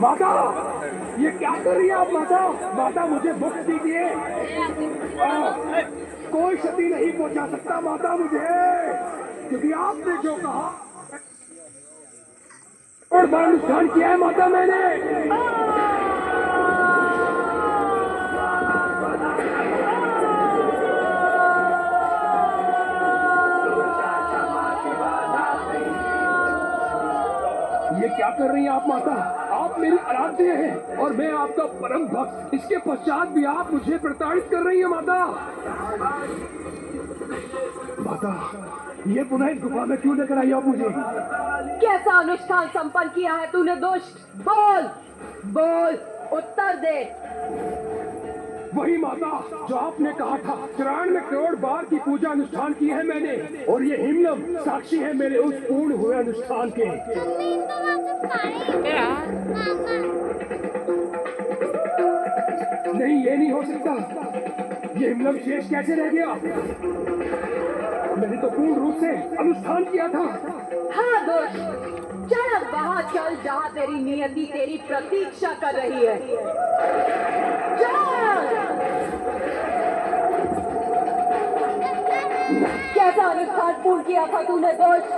माता, ये क्या कर रही है आप माता? माता मुझे मुक्त दीजिए। कोई क्षति नहीं पहुंचा सकता माता मुझे, क्योंकि आपने जो कहा और बड़ा नुकसान किया है माता मैंने। ये क्या कर रही हैं आप माता? आप मेरी आराध्य हैं और मैं आपका परम भक्त। इसके पश्चात भी आप मुझे प्रताड़ित कर रही हैं माता। माता, ये पुनः इस गुफा में क्यों लेकर आई आप मुझे? कैसा अनुष्ठान संपन्न किया है तूने दुष्ट? बोल बोल, उत्तर दे। वही माता जो आपने कहा था। 94 करोड़ बार की पूजा अनुष्ठान की है मैंने, और ये हिमलम साक्षी है मेरे उस पूर्ण हुए अनुष्ठान के। नहीं, ये नहीं हो सकता। ये हिमलम शेष कैसे रह गया? मैंने तो पूर्ण रूप से अनुष्ठान किया था। हाँ दुष्ट, चल अब वहाँ चल जहाँ तेरी नियति तेरी प्रतीक्षा कर रही है। कैसा अनुष्ठान पूर्ण किया था तूने दुष्ट?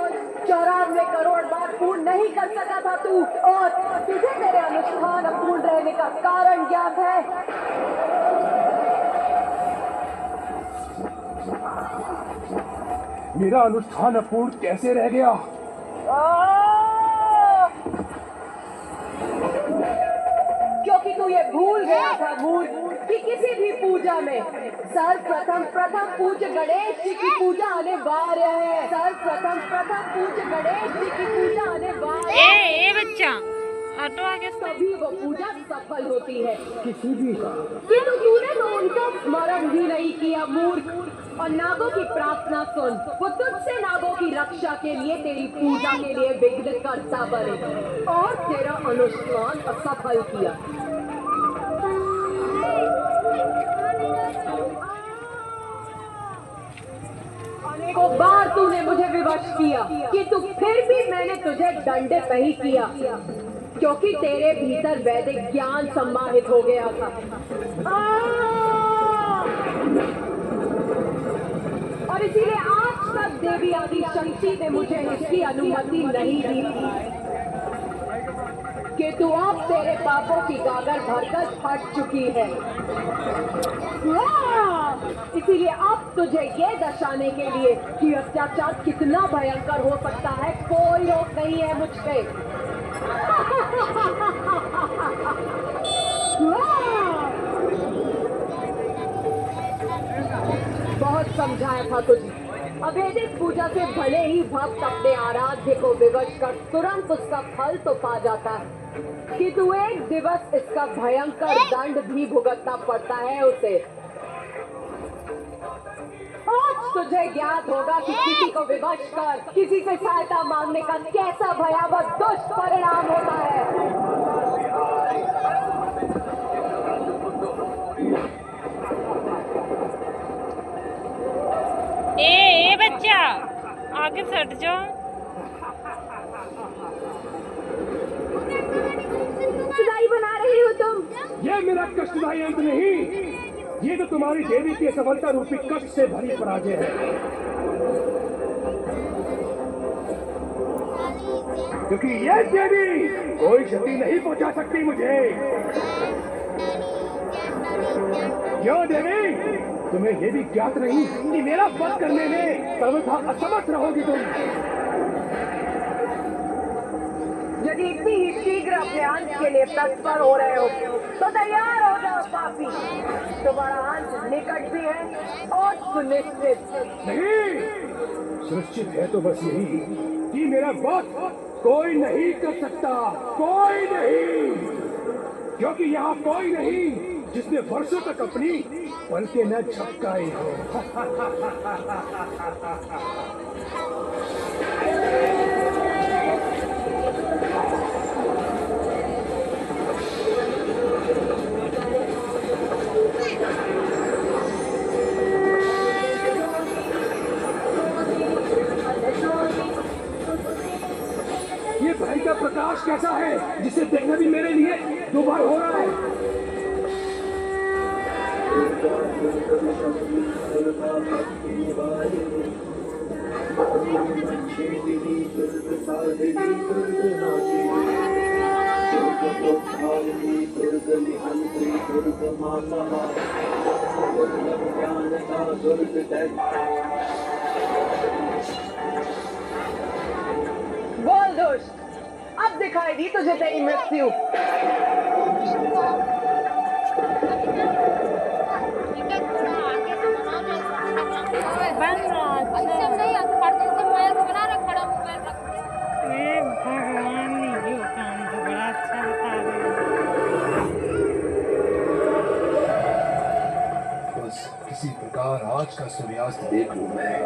94 करोड़ बार पूर्ण नहीं कर सका था तू, और तुझे तेरे अनुष्ठान अपूर्ण रहने का कारण ज्ञात है। मेरा अनुष्ठान अपूर्ण कैसे रह गया? क्योंकि तू ये भूल गया था कि किसी भी पूजा में सर्वप्रथम पूज्य गणेश जी की पूजा अनिवार्य है। सर्वप्रथम पूज्य गणेश जी की पूजा अनिवार्य है। ए बच्चा, ऑटो आगे। तभी वो पूजा सफल होती है। किसी भी का। किंतु तूने तो उनका स्मरण भी नहीं किया मूर्ख। और नागों की प्रार्थना सुन, वो तुझसे नागों की रक्षा के लिए तेरी पूजा के लिए विघ्न करता बने और तेरा अनुष्ठान असफल किया। अनेकों बार तूने मुझे विवश किया, किंतु फिर भी मैंने तुझे दंडित नहीं किया, क्योंकि तेरे भीतर वैदिक ज्ञान सम्मानित हो गया था। और इसीलिए आज तक देवी आदि शक्ति ने मुझे इसकी अनुमति नहीं दी कि तू अब तेरे पापों की गागर भरकर फट चुकी है। इसीलिए अब तुझे ये दर्शाने के लिए कि अत्याचार कितना भयंकर हो सकता है, कोई रोक नहीं है मुझ पे। बहुत समझाया था तुझे। अवैधिक पूजा से भले ही भक्त अपने आराध्य को विवश कर तुरंत उसका फल तो पा जाता है, कि तू एक दिवस इसका भयंकर दंड भी भुगतना पड़ता है उसे। आज तुझे ज्ञात होगा कि किसी को विवश कर किसी से सहायता मांगने का कैसा भयावह दुष्परिणाम होता है। ए बच्चा, आगे सट जाओ। कष्टदायी बना रही हो तुम। ये मेरा कष्टदायी अंत नहीं, ये तो तुम्हारी देवी की सफलता रूपी कष्ट से भरी पराजय है। क्योंकि ये देवी कोई क्षति नहीं पहुंचा सकती मुझे। क्यों देवी, तुम्हें ये भी ज्ञात नहीं कि मेरा वध करने में सर्वथा असमर्थ रहोगी तुम। यदि इतनी ही शीघ्र अपने अंत के लिए तत्पर हो रहे हो तो तैयार हो जाओ पापी। तुम्हारा अंत निकट भी है और सुनिश्चित। नहीं, सुनिश्चित है तो बस यही कि मेरा वध कोई नहीं कर सकता, कोई नहीं। क्योंकि यहाँ कोई नहीं जिसने वर्षों तक अपनी पलकें न झपकाई हो। ये भाई का प्रकाश कैसा है? जिसे देखना भी मेरे लिए दुबार हो रहा है। बोल दोस्त, अब दिखाई दी तुझे तेरी मृत्यु। बन रहा ऐसे नहीं पर्दे से मैं बना रहा खड़ा मोबाइल रख के। ए भगवान, ये काम तो बड़ा अच्छा बता रहे हो। बस किसी प्रकार आज का सूर्यास्त देख लूं मैं।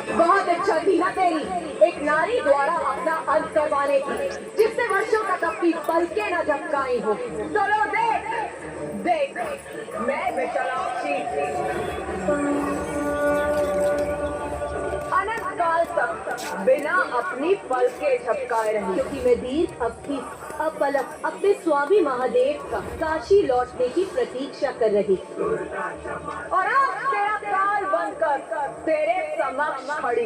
बहुत इच्छा थी ना तेरी एक नारी द्वारा अपना अंत करवाने की, जिससे वर्षों तक अपनी पलकें न झपकाई हो। चलो देख देख, मैं विशालाक्षी अनंत काल तक बिना अपनी पलकें झपकाए रही, क्योंकि मैं दीर्घ अवधि अपलक अपने स्वामी महादेव का काशी लौटने की प्रतीक्षा कर रही थी। और अब तेरा काल बनकर तेरे समक्ष खड़ी।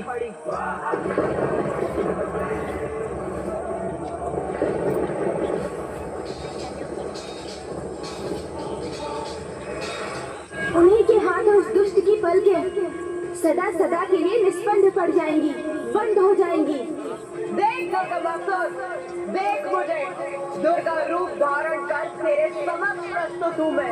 उन्हीं के हाथ उस दुष्ट की पलकें सदा सदा के लिए निष्पन्द पड़ जाएंगी, बंद हो जाएंगी। देख दुर्गासुर, देख मुझे दुर्गा रूप धारण कर तेरे समक्ष प्रस्तुत हूँ मैं।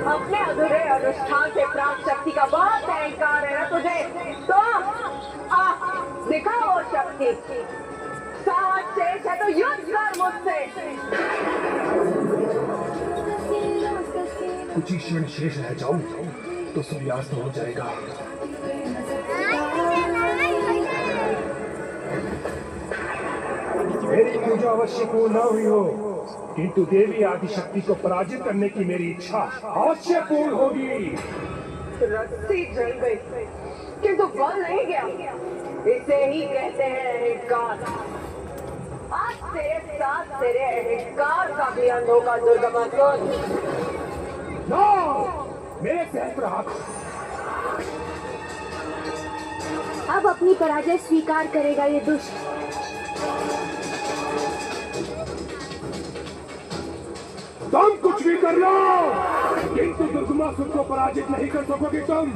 अपने अधूरे अनुष्ठान से प्राप्त शक्ति का बहुत अहंकार है ना तुझे, तो दिखा वो शक्ति। साहस शेष है तो युद्ध कर मुझसे। कुछ ही क्षण शेष रह जाऊं तो सूर्यास्त हो जाएगा। मेरी पूजा अवश्य पूर्ण न हुई हो, किंतु देवी आदिशक्ति को पराजित करने की मेरी इच्छा अवश्य पूर्ण होगी। रस्सी जल गई किंतु बल नहीं गया, इसे ही कहते हैं अहंकार। आज तेरे साथ तेरे अहंकार का भी अंत होगा दुर्गासुर। मेरे सहस्त्र हाथ। अब अपनी पराजय स्वीकार करेगा ये दुष्ट। तुम कुछ भी कर लो, किंतु दुर्गासुर को पराजित नहीं कर सकोगे तुम।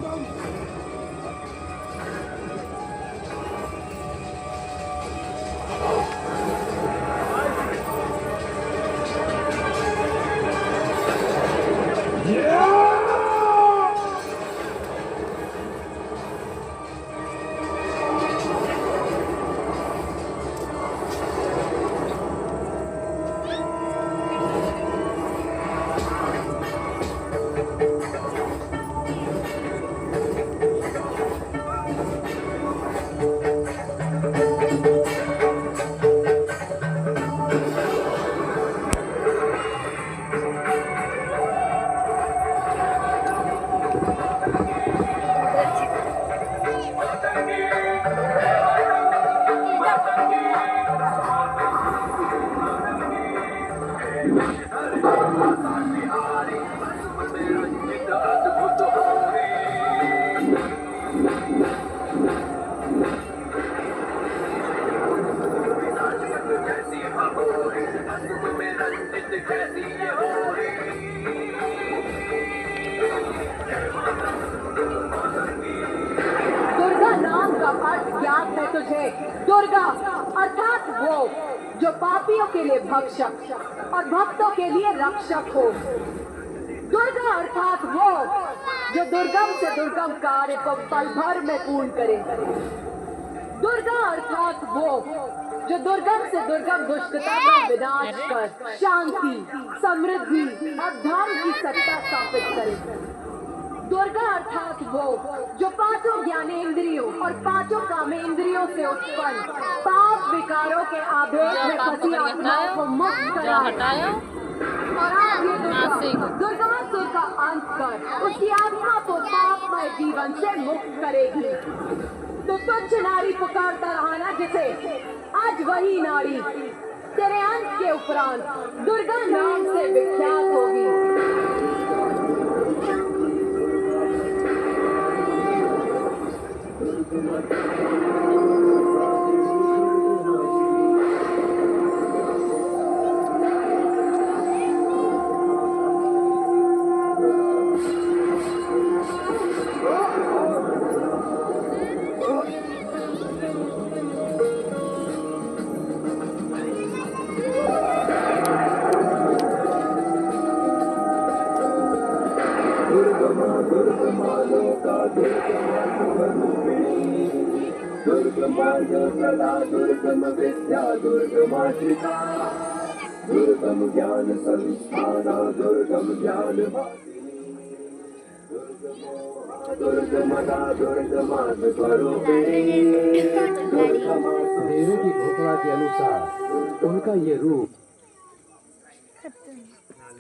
अर्थ ज्ञात है तुझे? दुर्गा अर्थात वो जो पापियों के लिए भक्षक और भक्तों के लिए रक्षक हो। दुर्गा अर्थात वो जो दुर्गम से दुर्गम कार्य को पल भर में पूर्ण करे। दुर्गा अर्थात वो जो दुर्गम से दुर्गम दुष्टता का विनाश कर शांति, समृद्धि और धर्म की सत्ता स्थापित करे। दुर्गा अर्थात वो जो पांचों ज्ञानेंद्रियों और पांचों कामेंद्रियों से उत्पन्न पाप विकारों के आभेद में फंसी आत्माओं को मुक्त कराए। और आज ये दुर्गासुर का अंत कर उसकी आत्मा को पापमय जीवन से मुक्त करेगी। तो तुच्छ नारी पुकारता रहा ना जिसे, आज वही नारी तेरे अंत के उपरांत दुर्गा नाम से विख्यात होगी। दुर्गम विद्या दुर्गमाश्रिता दुर्गम ज्ञान संस्थाना दुर्गम ज्ञान दुर्गमदा दुर्गमा स्वरूपिणी। देवी की घोषणा के अनुसार उनका ये रूप